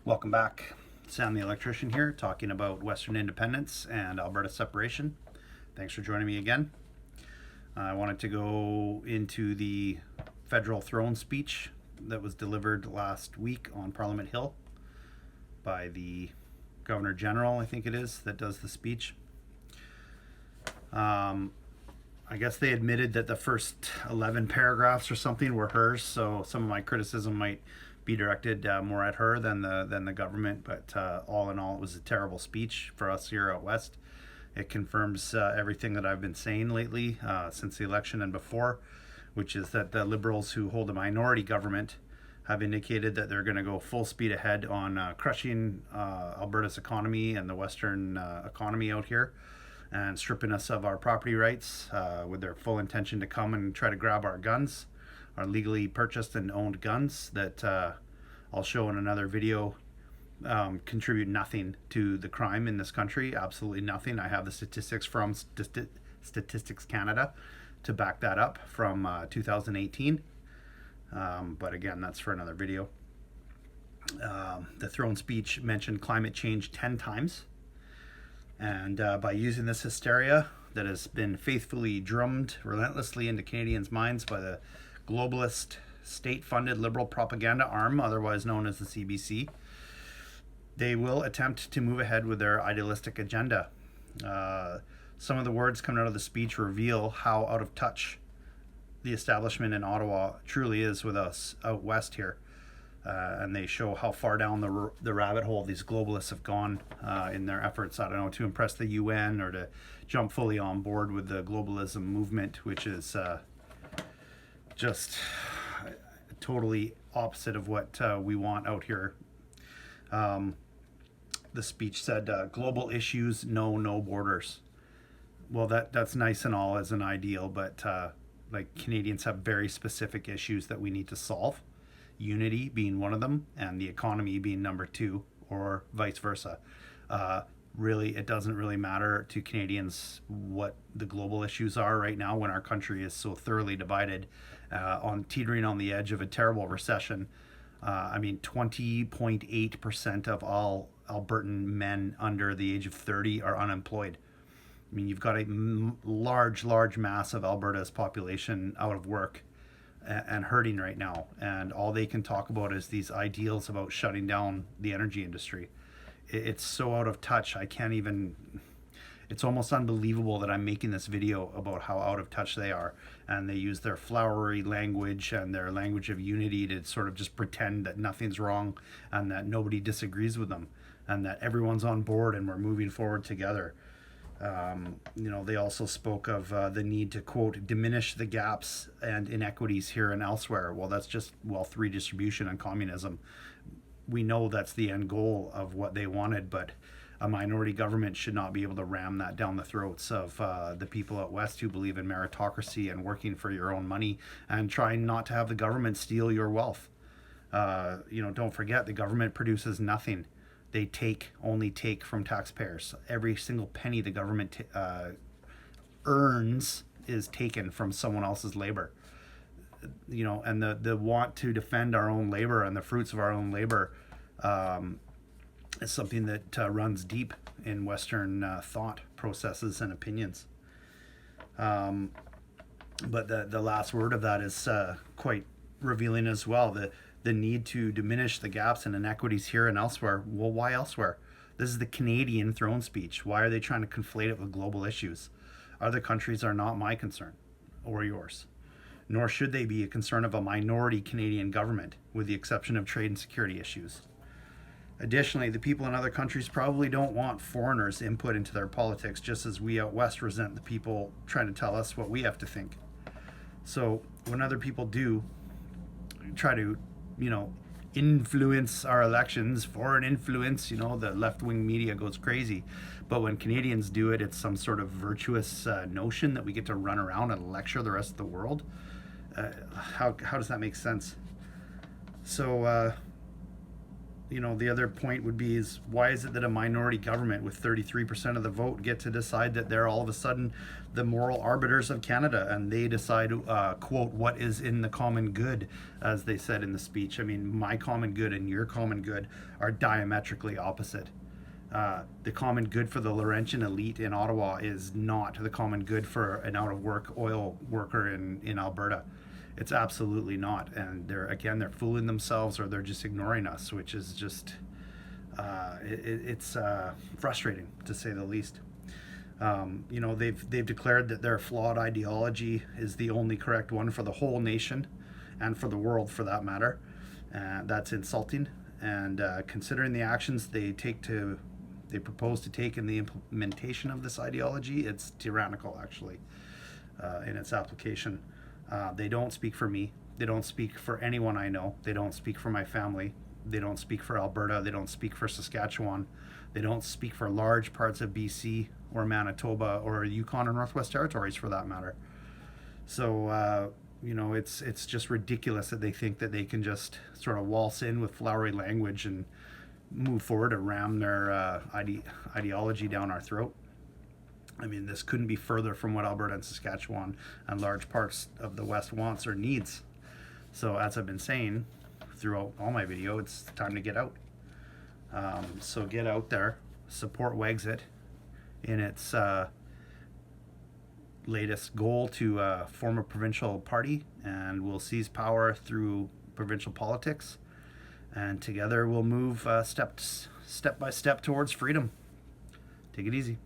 Welcome back. Sam the Electrician here, talking about Western independence and Alberta separation. Thanks for joining me again. I wanted to go into the federal throne speech that was delivered last week on Parliament Hill by the Governor General, I think it is, that does the speech. I guess they admitted that the first 11 paragraphs or something were hers, so some of my criticism might be directed more at her than the government. But all in all, it was a terrible speech for us here out west. It confirms everything that I've been saying lately since the election and before, which is that the Liberals who hold a minority government have indicated that they're going to go full speed ahead on crushing Alberta's economy and the Western economy out here, and stripping us of our property rights with their full intention to come and try to grab our guns, our legally purchased and owned guns that I'll show in another video contribute nothing to the crime in this country. Absolutely nothing. I have the statistics from Statistics Canada to back that up from 2018. But again, that's for another video. The throne speech mentioned climate change 10 times. And by using this hysteria that has been faithfully drummed relentlessly into Canadians' minds by the globalist, state-funded liberal propaganda arm, otherwise known as the CBC, they will attempt to move ahead with their idealistic agenda. Some of the words coming out of the speech reveal how out of touch the establishment in Ottawa truly is with us out west here. And they show how far down the rabbit hole these globalists have gone in their efforts, I don't know, to impress the UN or to jump fully on board with the globalism movement, which is just totally opposite of what we want out here. The speech said, global issues know no borders. Well, that's nice and all as an ideal, but like Canadians have very specific issues that we need to solve. Unity being one of them, and the economy being number two, or vice versa. Really, it doesn't really matter to Canadians what the global issues are right now when our country is so thoroughly divided, teetering on the edge of a terrible recession. 20.8% of all Albertan men under the age of 30 are unemployed. I mean, you've got a large mass of Alberta's population out of work and hurting right now, and all they can talk about is these ideals about shutting down the energy industry. It's so out of touch. I can't even, it's almost unbelievable that I'm making this video about how out of touch they are, and they use their flowery language and their language of unity to sort of just pretend that nothing's wrong and that nobody disagrees with them and that everyone's on board and we're moving forward together. They also spoke of the need to, quote, diminish the gaps and inequities here and elsewhere. Well, that's just wealth redistribution and communism. We know that's the end goal of what they wanted, but a minority government should not be able to ram that down the throats of the people out west who believe in meritocracy and working for your own money and trying not to have the government steal your wealth. Don't forget, the government produces nothing. They only take from taxpayers. Every single penny the government earns is taken from someone else's labor. And the want to defend our own labor and the fruits of our own labor is something that runs deep in Western thought processes and opinions. But the last word of that is quite revealing as well. The need to diminish the gaps and inequities here and elsewhere. Well, why elsewhere? This is the Canadian throne speech. Why are they trying to conflate it with global issues? Other countries are not my concern or yours, nor should they be a concern of a minority Canadian government, with the exception of trade and security issues. Additionally, the people in other countries probably don't want foreigners' input into their politics, just as we out west resent the people trying to tell us what we have to think. So when other people do try to influence our elections, foreign influence, the left-wing media goes crazy. But when Canadians do it, it's some sort of virtuous notion that we get to run around and lecture the rest of the world. How does that make sense? So the other point would be is why is it that a minority government with 33% of the vote get to decide that they're all of a sudden the moral arbiters of Canada and they decide, quote, what is in the common good, as they said in the speech. I mean, my common good and your common good are diametrically opposite. The common good for the Laurentian elite in Ottawa is not the common good for an out of work oil worker in Alberta. It's absolutely not, and they're fooling themselves or they're just ignoring us, which is just it's frustrating to say the least. They've declared that their flawed ideology is the only correct one for the whole nation, and for the world for that matter. That's insulting, and considering the actions they propose to take in the implementation of this ideology, it's tyrannical actually in its application. They don't speak for me. They don't speak for anyone I know. They don't speak for my family. They don't speak for Alberta. They don't speak for Saskatchewan. They don't speak for large parts of BC or Manitoba or Yukon or Northwest Territories for that matter. So, it's just ridiculous that they think that they can just sort of waltz in with flowery language and move forward to ram their ideology down our throat. I mean, this couldn't be further from what Alberta and Saskatchewan and large parts of the West wants or needs. So, as I've been saying throughout all my video, it's time to get out. So get out there, support Wexit in its latest goal to form a provincial party, and we'll seize power through provincial politics. And together we'll move step by step towards freedom. Take it easy.